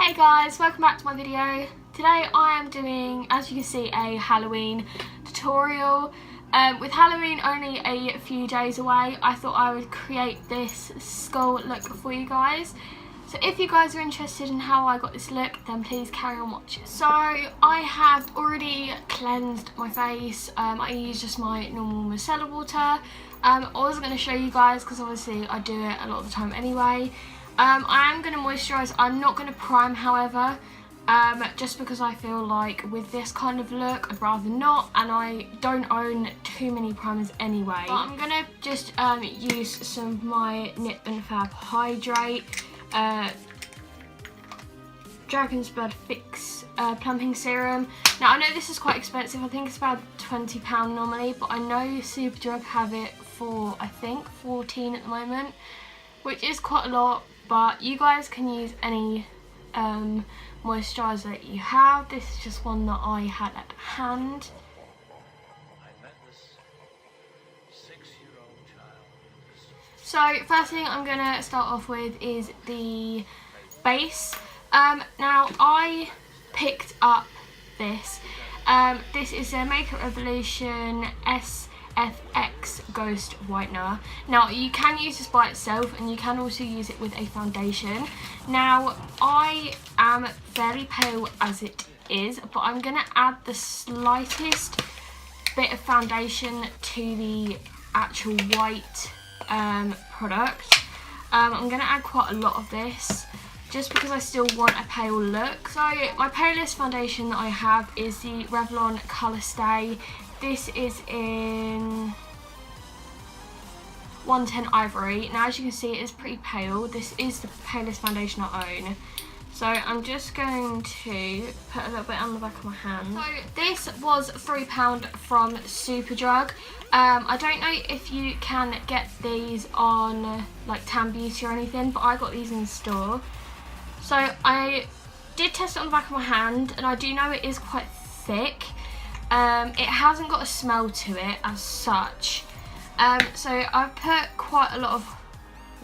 Hey guys, welcome back to my video. Today I am doing, as you can see, a Halloween tutorial. With Halloween only a few days away, I thought I would create this skull look for you guys. So if you guys are interested in how I got this look, then please carry on watching. So I have already cleansed my face. I used just my normal micellar water. I wasn't going to show you guys because obviously I do it a lot of the time anyway. I am going to moisturise. I'm not going to prime, however, just because I feel like with this kind of look I'd rather not, and I don't own too many primers anyway. But I'm going to just use some of my Nip and Fab Hydrate Dragon's Blood Fix plumping serum. Now I know this is quite expensive, I think it's about £20 normally, but I know Superdrug have it for I think £14 at the moment, which is quite a lot. But you guys can use any moisturiser that you have. This is just one that I had at hand. So first thing I'm going to start off with is the base. Now I picked up this. This is a Makeup Revolution SFX Ghost Whitener. Now you can use this by itself and you can also use it with a foundation. Now I am fairly pale as it is, but I'm going to add the slightest bit of foundation to the actual white product. I'm going to add quite a lot of this just because I still want a pale look. So my palest foundation that I have is the Revlon Colour Stay. This is in 110 Ivory. Now as you can see, it is pretty pale. This is the palest foundation I own. So I'm just going to put a little bit on the back of my hand. So this was £3 from Superdrug. I don't know if you can get these on like Tan Beauty or anything, but I got these in the store. So I did test it on the back of my hand, and I do know it is quite thick. It hasn't got a smell to it as such. So I've put quite a lot of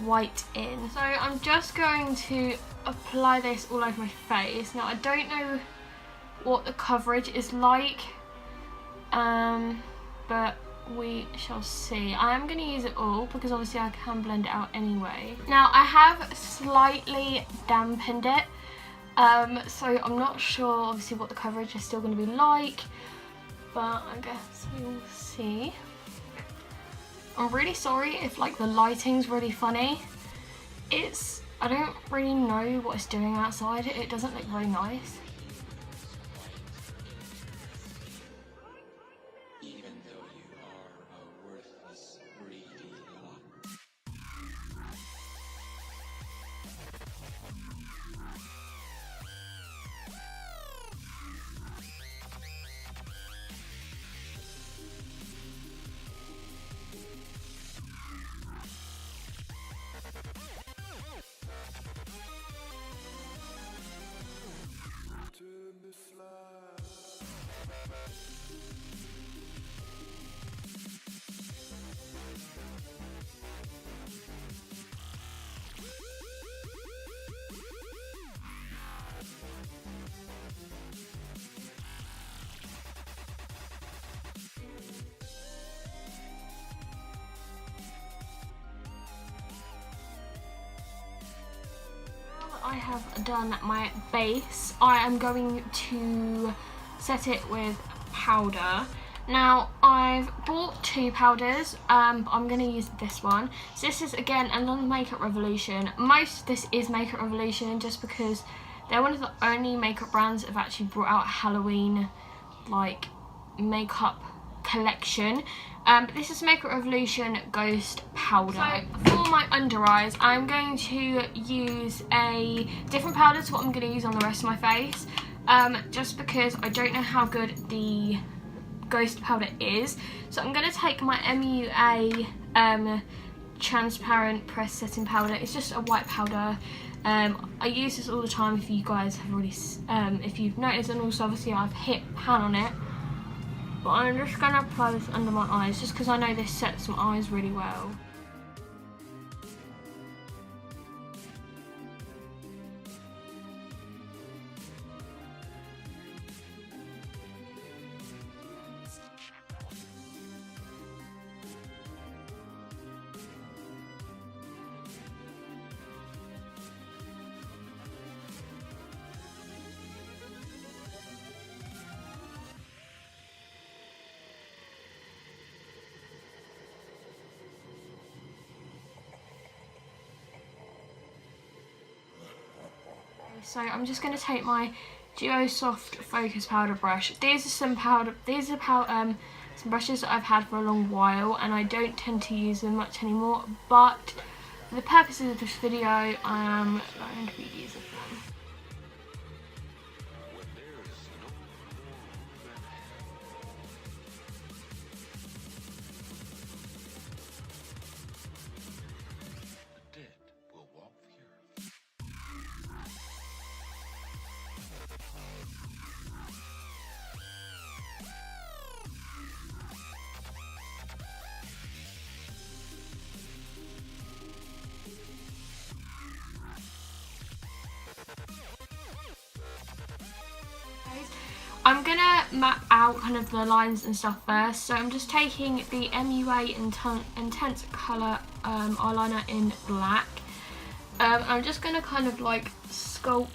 white in. So I'm just going to apply this all over my face. Now I don't know what the coverage is like, but we shall see. I am going to use it all because obviously I can blend it out anyway. Now I have slightly dampened it, so I'm not sure obviously what the coverage is still going to be like, but I guess we'll see. I'm really sorry if like the lighting's really funny. I don't really know what it's doing outside. It doesn't look very nice. I have done my base. I am going to set it with powder. Now I've bought two powders, but I'm going to use this one. So this is again another Makeup Revolution. Most of this is Makeup Revolution just because they're one of the only makeup brands that have actually brought out a Halloween like makeup collection. But this is Makeup Revolution Ghost Powder. So for my under eyes, I'm going to use a different powder to what I'm going to use on the rest of my face, just because I don't know how good the Ghost Powder is. So I'm going to take my MUA transparent press setting powder. It's just a white powder. I use this all the time if you guys have already, if you've noticed, and also obviously I've hit pan on it. But I'm just going to apply this under my eyes just because I know this sets my eyes really well. So I'm just going to take my Geo Soft Focus Powder brush. These are some some brushes that I've had for a long while, and I don't tend to use them much anymore, but for the purposes of this video, I am going to be using them. I'm gonna map out kind of the lines and stuff first, so I'm just taking the MUA Intense Colour eyeliner in black. I'm just gonna kind of like sculpt .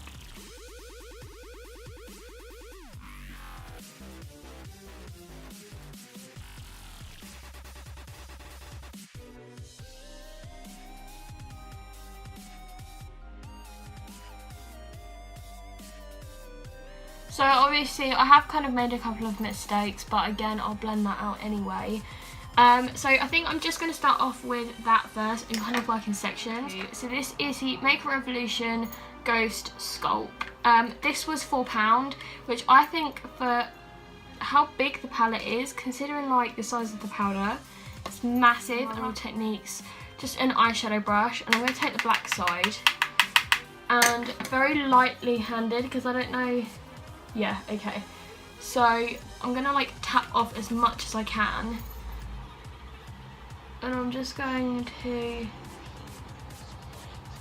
So obviously I have kind of made a couple of mistakes, but again I'll blend that out anyway. So I think I'm just going to start off with that first and kind of work in sections. So this is the Make a Revolution Ghost Sculpt. This was £4, which I think for how big the palette is, considering like the size of the powder, it's massive. And all techniques, just an eyeshadow brush, and I'm going to take the black side and very lightly handed, because I don't know. Yeah, okay. So I'm gonna like tap off as much as I can, and I'm just going to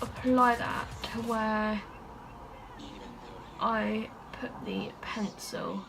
apply that to where I put the pencil.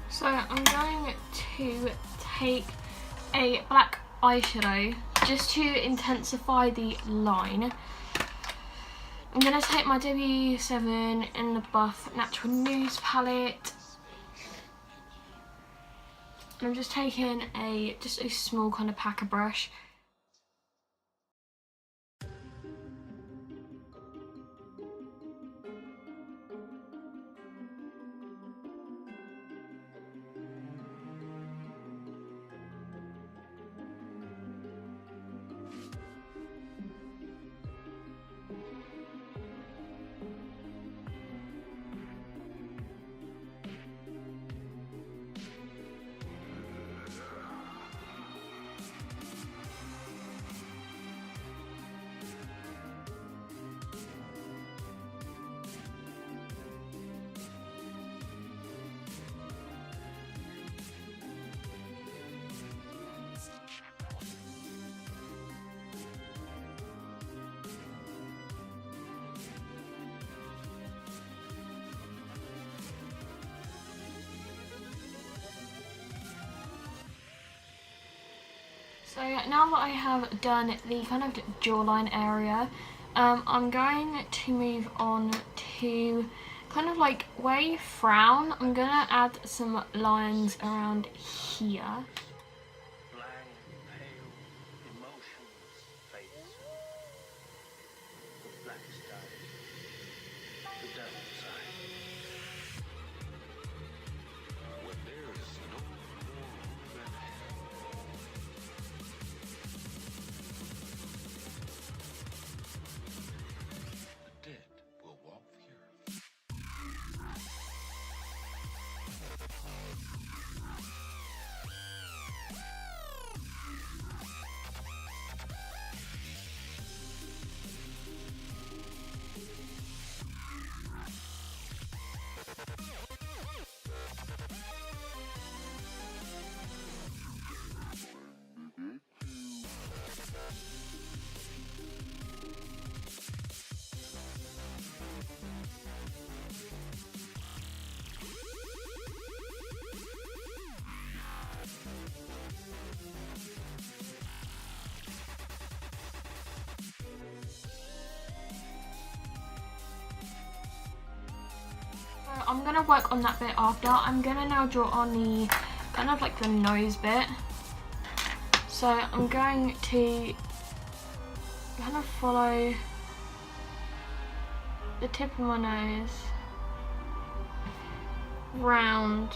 So I'm going to take a black eyeshadow just to intensify the line. I'm going to take my W7 in the Buff Natural Nudes palette. I'm just taking just a small kind of packer brush. So now that I have done the kind of jawline area, I'm going to move on to kind of like where you frown. I'm going to add some lines around here. I'm going to work on that bit after. I'm going to now draw on the kind of like the nose bit. So I'm going to kind of follow the tip of my nose round.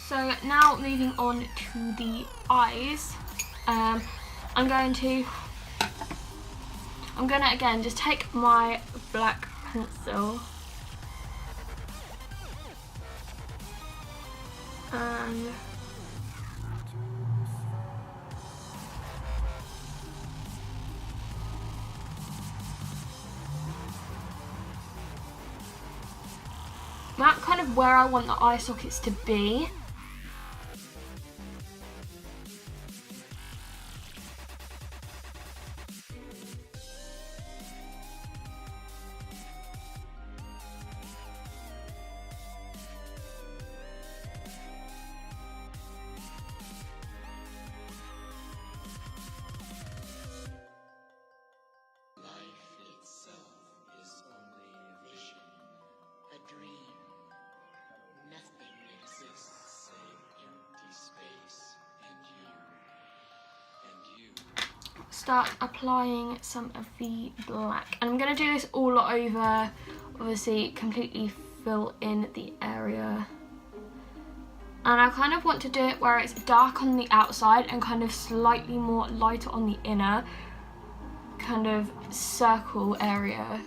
So now moving on to the eyes, I'm gonna again just take my black pencil and mark kind of where I want the eye sockets to be. Start applying some of the black, and I'm going to do this all over, obviously completely fill in the area, and I kind of want to do it where it's dark on the outside and kind of slightly more lighter on the inner kind of circle area.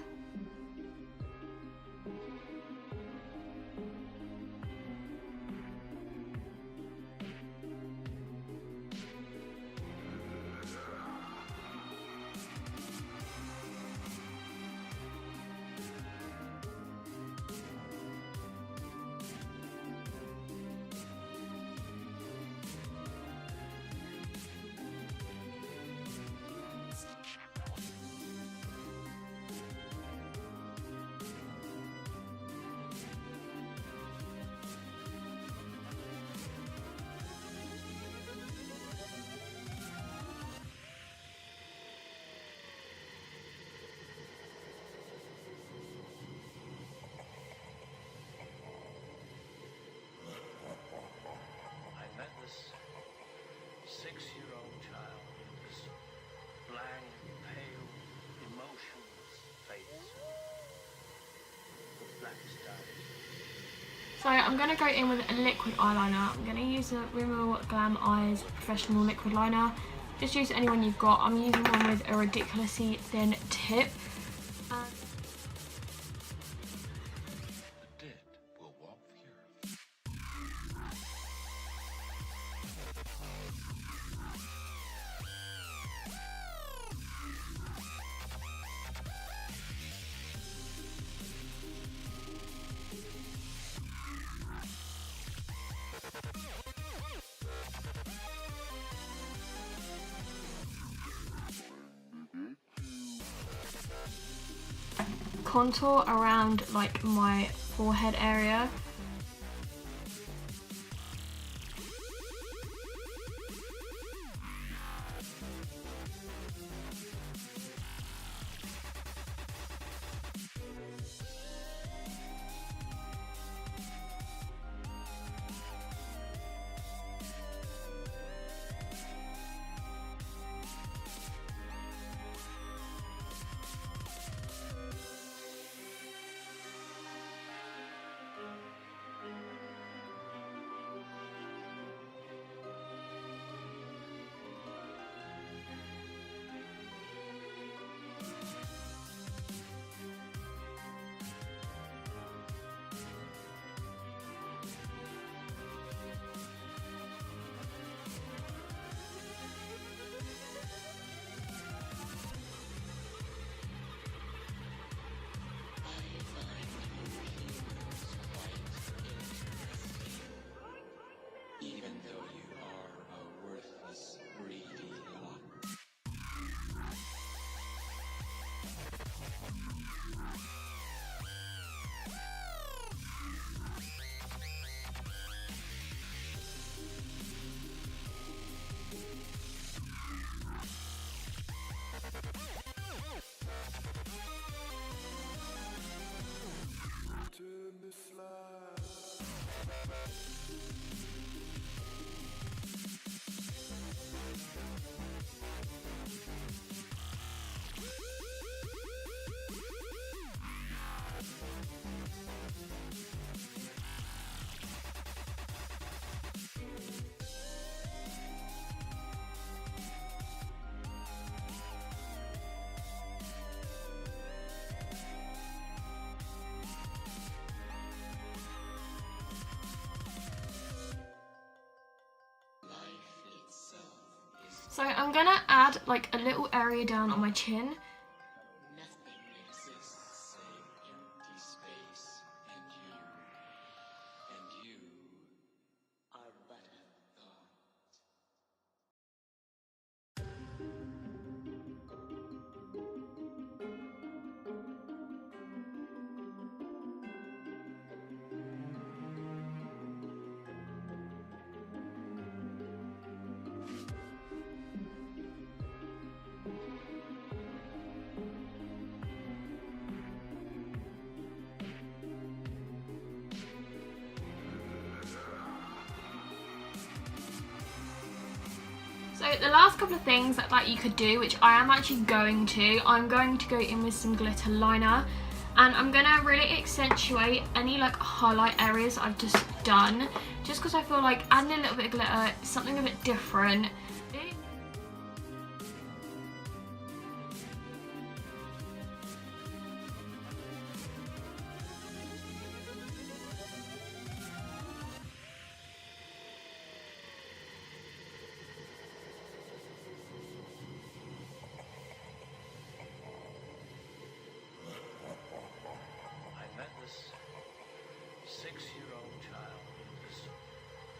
Six-year-old child with this blank, pale, emotionless face with black stars. So I'm going to go in with a liquid eyeliner. I'm going to use the Rimmel Glam Eyes Professional Liquid Liner. Just use any one you've got. I'm using one with a ridiculously thin tip. Contour around like my forehead area. So I'm gonna add like a little area down on my chin. Nothing exists save empty space and you are but a thought. So the last couple of things that you could do, which I am actually going to, I'm going to go in with some glitter liner, and I'm gonna really accentuate any like highlight areas I've just done, just because I feel like adding a little bit of glitter is something a bit different. I met this 6-year-old child with this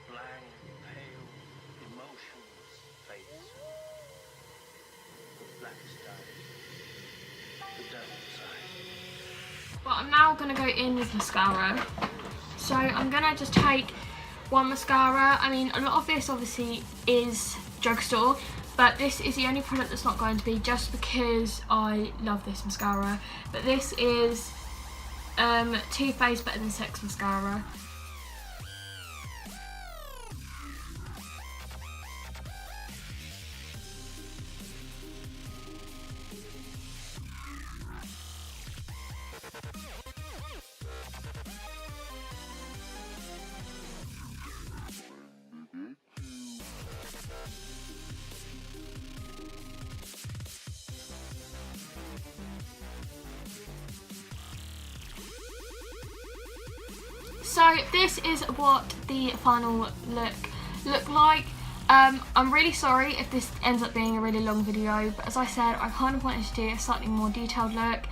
blank, pale, emotionless face. The blackest eyes, the devil's eyes. But I'm now gonna go in with mascara. So I'm gonna just take one mascara. I mean, a lot of this obviously is drugstore, but this is the only product that's not going to be, just because I love this mascara. But this is Too Faced Better Than Sex mascara. So this is what the final look like. I'm really sorry if this ends up being a really long video, but as I said, I kind of wanted to do a slightly more detailed look.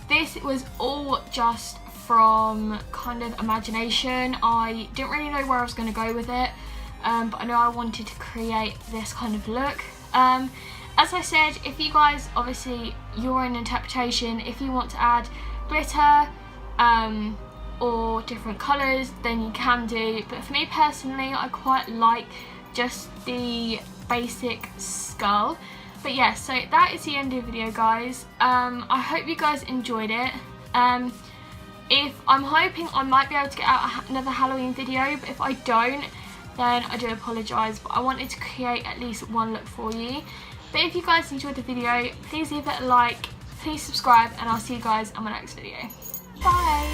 This was all just from kind of imagination. I didn't really know where I was going to go with it, but I know I wanted to create this kind of look. As I said, if you guys, obviously your own interpretation, if you want to add glitter or different colours, then you can do, but for me personally, I quite like just the basic skull. But yeah, so that is the end of the video, guys. I hope you guys enjoyed it. If I'm hoping I might be able to get out another Halloween video, but if I don't, then I do apologise, but I wanted to create at least one look for you. But if you guys enjoyed the video, please leave it a like, please subscribe, and I'll see you guys on my next video. Bye!